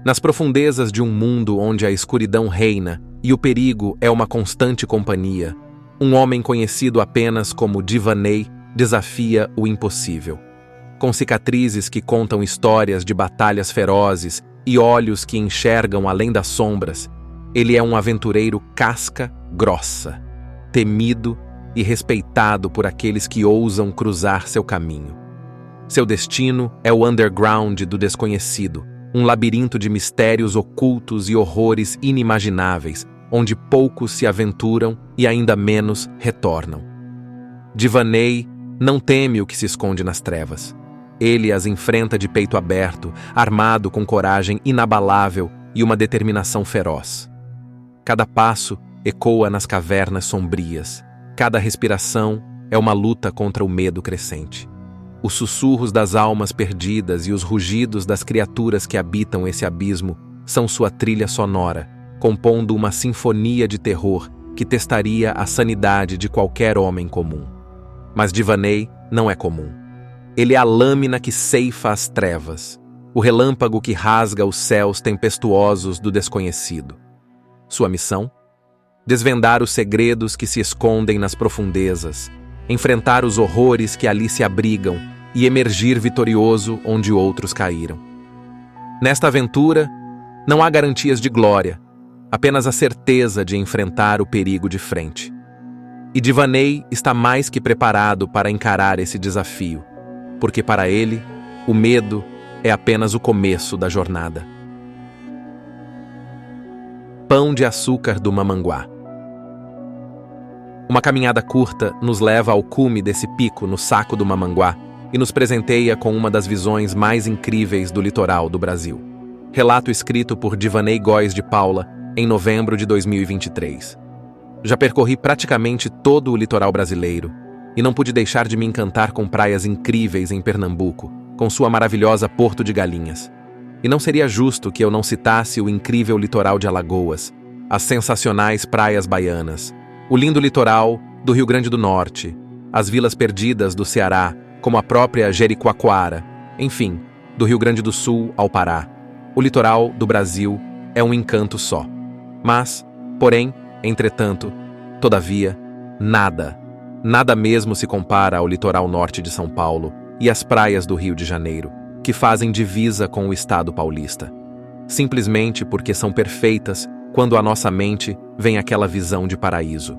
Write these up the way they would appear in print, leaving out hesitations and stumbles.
Nas profundezas de um mundo onde a escuridão reina e o perigo é uma constante companhia, um homem conhecido apenas como Divanei desafia o impossível. Com cicatrizes que contam histórias de batalhas ferozes e olhos que enxergam além das sombras, ele é um aventureiro casca grossa, temido e respeitado por aqueles que ousam cruzar seu caminho. Seu destino é o underground do desconhecido, um labirinto de mistérios ocultos e horrores inimagináveis, onde poucos se aventuram e ainda menos retornam. Divanei não teme o que se esconde nas trevas. Ele as enfrenta de peito aberto, armado com coragem inabalável e uma determinação feroz. Cada passo ecoa nas cavernas sombrias. Cada respiração é uma luta contra o medo crescente. Os sussurros das almas perdidas e os rugidos das criaturas que habitam esse abismo são sua trilha sonora, compondo uma sinfonia de terror que testaria a sanidade de qualquer homem comum. Mas Divanei não é comum. Ele é a lâmina que ceifa as trevas, o relâmpago que rasga os céus tempestuosos do desconhecido. Sua missão? Desvendar os segredos que se escondem nas profundezas, enfrentar os horrores que ali se abrigam e emergir vitorioso onde outros caíram. Nesta aventura, não há garantias de glória, apenas a certeza de enfrentar o perigo de frente. E Divanei está mais que preparado para encarar esse desafio, porque para ele, o medo é apenas o começo da jornada. Pão de açúcar do Mamanguá. Uma caminhada curta nos leva ao cume desse pico no Saco do Mamanguá e nos presenteia com uma das visões mais incríveis do litoral do Brasil. Relato escrito por Divanei Góes de Paula em novembro de 2023. Já percorri praticamente todo o litoral brasileiro e não pude deixar de me encantar com praias incríveis em Pernambuco, com sua maravilhosa Porto de Galinhas. E não seria justo que eu não citasse o incrível litoral de Alagoas, as sensacionais praias baianas, o lindo litoral do Rio Grande do Norte, as vilas perdidas do Ceará, como a própria Jericoacoara, enfim, do Rio Grande do Sul ao Pará. O litoral do Brasil é um encanto só. Mas, porém, entretanto, todavia, nada mesmo se compara ao litoral norte de São Paulo e às praias do Rio de Janeiro, que fazem divisa com o estado paulista. Simplesmente porque são perfeitas quando à nossa mente vem aquela visão de paraíso.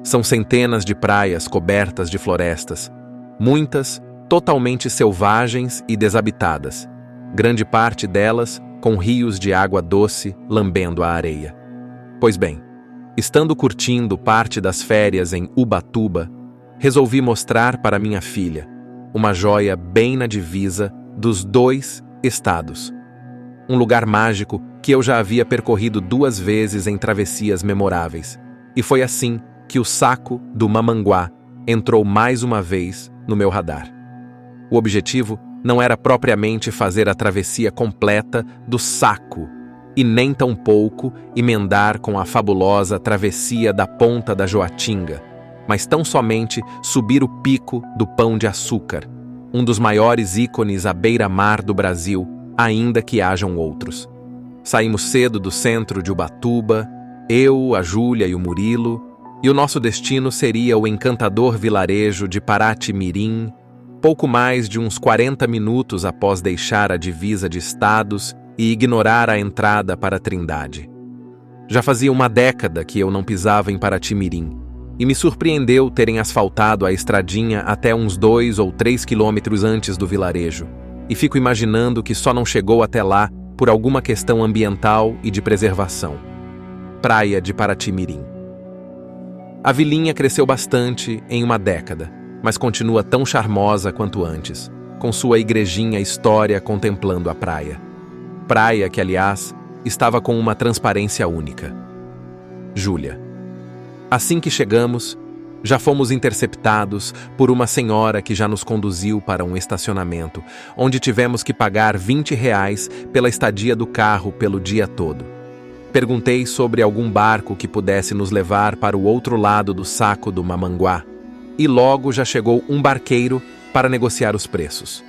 São centenas de praias cobertas de florestas, muitas totalmente selvagens e desabitadas, grande parte delas com rios de água doce lambendo a areia. Pois bem, estando curtindo parte das férias em Ubatuba, resolvi mostrar para minha filha uma joia bem na divisa dos 2 estados. Um lugar mágico que eu já havia percorrido 2 vezes em travessias memoráveis. E foi assim que o Saco do Mamanguá entrou mais uma vez no meu radar. O objetivo não era propriamente fazer a travessia completa do Saco, e nem tampouco emendar com a fabulosa travessia da Ponta da Joatinga, mas tão somente subir o pico do Pão de Açúcar, um dos maiores ícones à beira-mar do Brasil, ainda que hajam outros. Saímos cedo do centro de Ubatuba, eu, a Júlia e o Murilo, e o nosso destino seria o encantador vilarejo de Paraty-Mirim, pouco mais de uns 40 minutos após deixar a divisa de estados e ignorar a entrada para Trindade. Já fazia uma década que eu não pisava em Paraty-Mirim, e me surpreendeu terem asfaltado a estradinha até uns 2 ou 3 quilômetros antes do vilarejo, e fico imaginando que só não chegou até lá por alguma questão ambiental e de preservação. Praia de Paraty-Mirim. A vilinha cresceu bastante em uma década, mas continua tão charmosa quanto antes, com sua igrejinha história contemplando a praia. Praia que, aliás, estava com uma transparência única. Júlia. Assim que chegamos, já fomos interceptados por uma senhora que já nos conduziu para um estacionamento, onde tivemos que pagar R$ 20 pela estadia do carro pelo dia todo. Perguntei sobre algum barco que pudesse nos levar para o outro lado do Saco do Mamanguá, e logo já chegou um barqueiro para negociar os preços.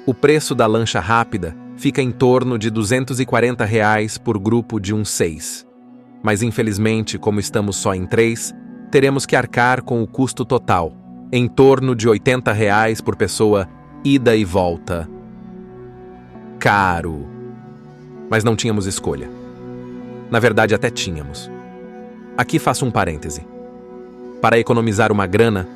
O preço da lancha rápida fica em torno de R$ 240 por grupo de uns 6. Mas infelizmente, como estamos só em 3, teremos que arcar com o custo total, em torno de R$ 80 por pessoa, ida e volta. Caro. Mas não tínhamos escolha. Na verdade, até tínhamos. Aqui faço um parêntese. Para economizar uma grana,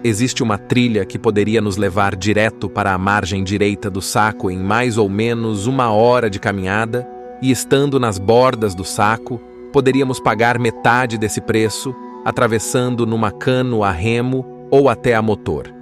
existe uma trilha que poderia nos levar direto para a margem direita do saco em mais ou menos 1 hora de caminhada, e estando nas bordas do saco, poderíamos pagar metade desse preço, atravessando numa cano a remo ou até a motor.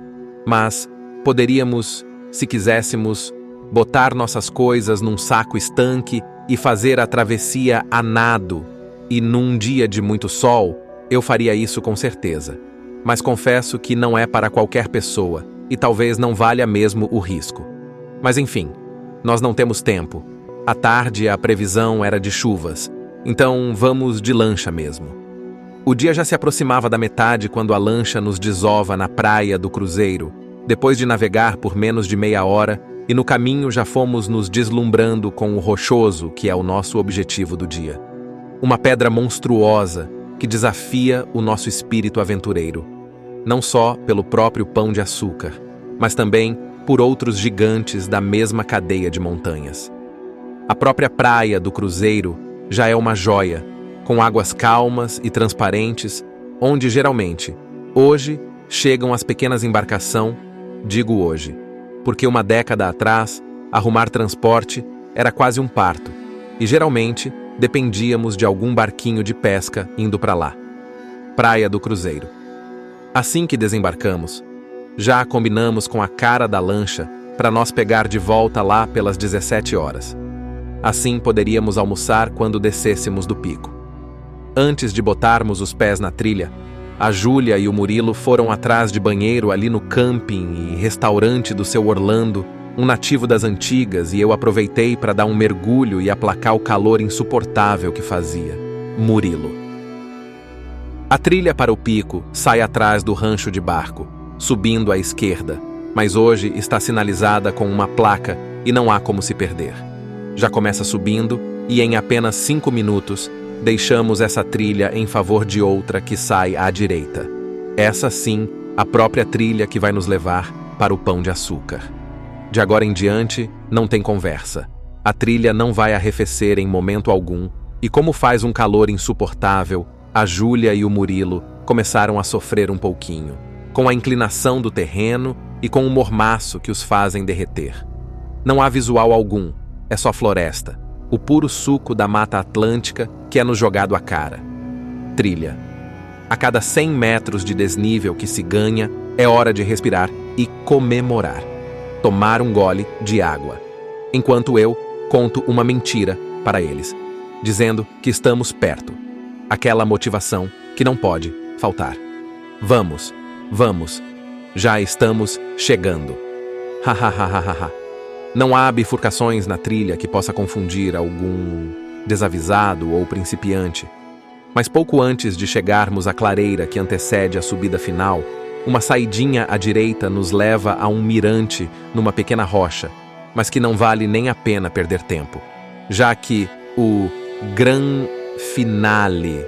Mas poderíamos, se quiséssemos, botar nossas coisas num saco estanque e fazer a travessia a nado, e num dia de muito sol, eu faria isso com certeza. Mas confesso que não é para qualquer pessoa, e talvez não valha mesmo o risco. Mas enfim, nós não temos tempo. À tarde a previsão era de chuvas, então vamos de lancha mesmo. O dia já se aproximava da metade quando a lancha nos desova na praia do Cruzeiro, depois de navegar por menos de meia hora, e no caminho já fomos nos deslumbrando com o rochoso, que é o nosso objetivo do dia. Uma pedra monstruosa que desafia o nosso espírito aventureiro, não só pelo próprio Pão de Açúcar, mas também por outros gigantes da mesma cadeia de montanhas. A própria praia do Cruzeiro já é uma joia, com águas calmas e transparentes, onde geralmente, hoje, chegam as pequenas embarcações, digo hoje, porque 1 década atrás, arrumar transporte era quase um parto, e geralmente dependíamos de algum barquinho de pesca indo para lá. Praia do Cruzeiro. Assim que desembarcamos, já combinamos com a cara da lancha para nós pegar de volta lá pelas 17 horas. Assim poderíamos almoçar quando descêssemos do pico. Antes de botarmos os pés na trilha, a Júlia e o Murilo foram atrás de banheiro ali no camping e restaurante do seu Orlando, um nativo das antigas, e eu aproveitei para dar um mergulho e aplacar o calor insuportável que fazia. Murilo. A trilha para o pico sai atrás do rancho de barco, subindo à esquerda, mas hoje está sinalizada com uma placa e não há como se perder. Já começa subindo e em apenas 5 minutos deixamos essa trilha em favor de outra que sai à direita. Essa sim, a própria trilha que vai nos levar para o Pão de Açúcar. De agora em diante, não tem conversa. A trilha não vai arrefecer em momento algum, e como faz um calor insuportável, a Júlia e o Murilo começaram a sofrer um pouquinho, com a inclinação do terreno e com o mormaço que os fazem derreter. Não há visual algum, é só floresta, o puro suco da Mata Atlântica que é nos jogado à cara. Trilha. A cada 100 metros de desnível que se ganha, é hora de respirar e comemorar. Tomar um gole de água, enquanto eu conto uma mentira para eles, dizendo que estamos perto. Aquela motivação que não pode faltar. Vamos, vamos, já estamos chegando. Hahaha. Não há bifurcações na trilha que possa confundir algum desavisado ou principiante. Mas pouco antes de chegarmos à clareira que antecede a subida final, uma saidinha à direita nos leva a um mirante numa pequena rocha, mas que não vale nem a pena perder tempo, já que o Gran Finale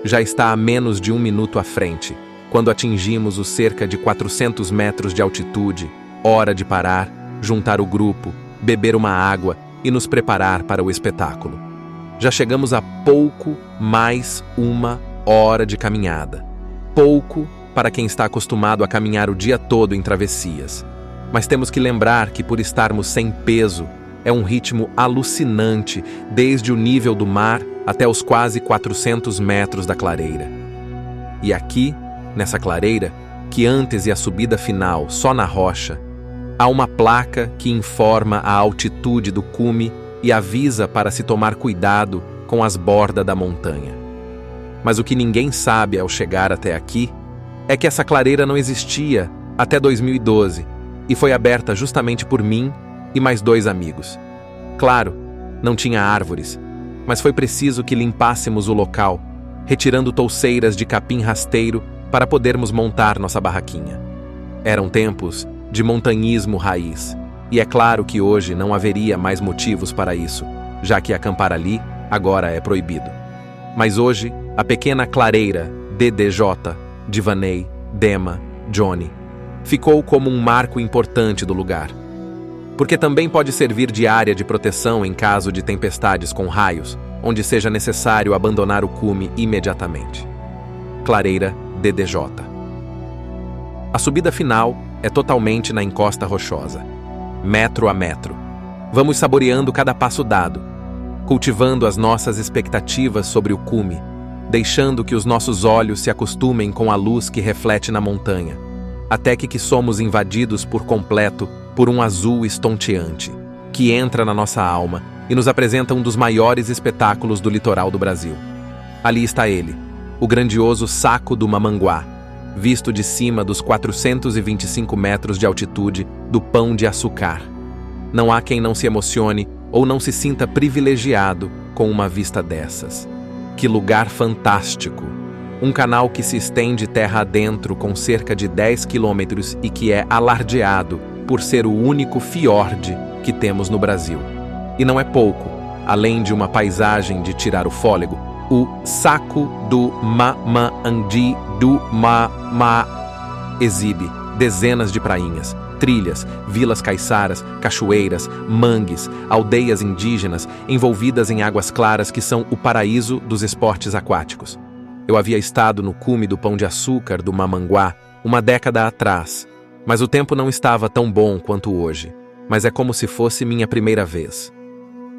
já está a menos de 1 minuto à frente, quando atingimos os cerca de 400 metros de altitude. Hora de parar, juntar o grupo, beber uma água e nos preparar para o espetáculo. Já chegamos a pouco mais 1 hora de caminhada. Pouco para quem está acostumado a caminhar o dia todo em travessias. Mas temos que lembrar que, por estarmos sem peso, é um ritmo alucinante desde o nível do mar até os quase 400 metros da clareira. E aqui, nessa clareira, que antes e a subida final só na rocha, há uma placa que informa a altitude do cume e avisa para se tomar cuidado com as bordas da montanha. Mas o que ninguém sabe ao chegar até aqui é que essa clareira não existia até 2012 e foi aberta justamente por mim e mais 2 amigos. Claro, não tinha árvores, mas foi preciso que limpássemos o local, retirando touceiras de capim rasteiro para podermos montar nossa barraquinha. Eram tempos de montanhismo raiz, E é claro que hoje não haveria mais motivos para isso, já que acampar ali agora é proibido. Mas hoje, a pequena clareira DDJ, Divanei, Dema, Johnny, ficou como um marco importante do lugar. Porque também pode servir de área de proteção em caso de tempestades com raios, onde seja necessário abandonar o cume imediatamente. Clareira DDJ. A subida final é totalmente na encosta rochosa, metro a metro. Vamos saboreando cada passo dado, cultivando as nossas expectativas sobre o cume, deixando que os nossos olhos se acostumem com a luz que reflete na montanha, até que somos invadidos por completo por um azul estonteante, que entra na nossa alma e nos apresenta um dos maiores espetáculos do litoral do Brasil. Ali está ele, o grandioso Saco do Mamanguá, visto de cima dos 425 metros de altitude do Pão de Açúcar. Não há quem não se emocione ou não se sinta privilegiado com uma vista dessas. Que lugar fantástico! Um canal que se estende terra adentro com cerca de 10 quilômetros e que é alardeado por ser o único fiord que temos no Brasil. E não é pouco, além de uma paisagem de tirar o fôlego, o Saco do Mamandi do exibe dezenas de prainhas, trilhas, vilas caiçaras, cachoeiras, mangues, aldeias indígenas envolvidas em águas claras que são o paraíso dos esportes aquáticos. Eu havia estado no cume do Pão de Açúcar do Mamanguá uma década atrás, mas o tempo não estava tão bom quanto hoje, mas é como se fosse minha primeira vez.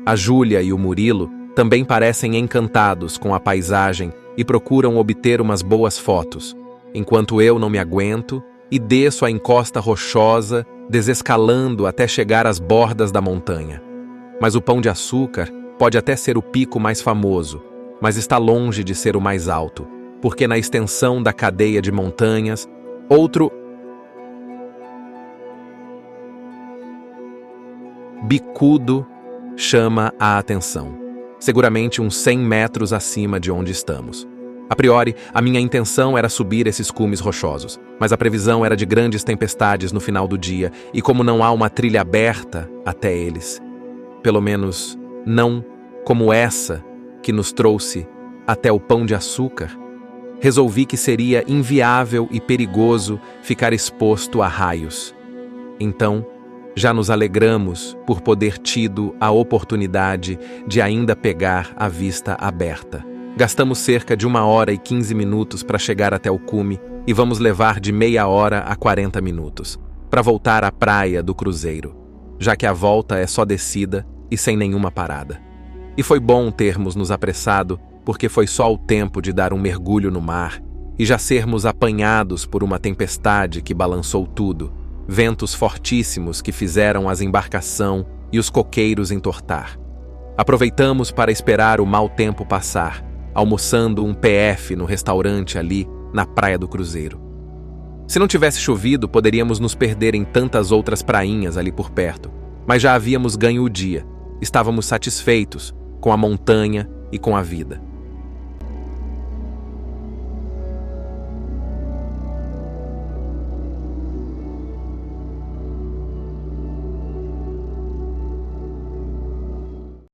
A Júlia e o Murilo também parecem encantados com a paisagem e procuram obter umas boas fotos, enquanto eu não me aguento e desço a encosta rochosa, desescalando até chegar às bordas da montanha. Mas o Pão de Açúcar pode até ser o pico mais famoso, mas está longe de ser o mais alto, porque na extensão da cadeia de montanhas, outro bicudo chama a atenção, seguramente uns 100 metros acima de onde estamos. A priori, a minha intenção era subir esses cumes rochosos, mas a previsão era de grandes tempestades no final do dia, e como não há uma trilha aberta até eles, pelo menos não como essa que nos trouxe até o Pão de Açúcar, resolvi que seria inviável e perigoso ficar exposto a raios. Então, já nos alegramos por poder tido a oportunidade de ainda pegar a vista aberta. Gastamos cerca de 1h15 para chegar até o cume e vamos levar de meia hora a 40 minutos para voltar à praia do cruzeiro, já que a volta é só descida e sem nenhuma parada. E foi bom termos nos apressado, porque foi só o tempo de dar um mergulho no mar e já sermos apanhados por uma tempestade que balançou tudo, ventos fortíssimos que fizeram as embarcação e os coqueiros entortar. Aproveitamos para esperar o mau tempo passar, almoçando um PF no restaurante ali na Praia do Cruzeiro. Se não tivesse chovido, poderíamos nos perder em tantas outras prainhas ali por perto, mas já havíamos ganho o dia, estávamos satisfeitos com a montanha e com a vida.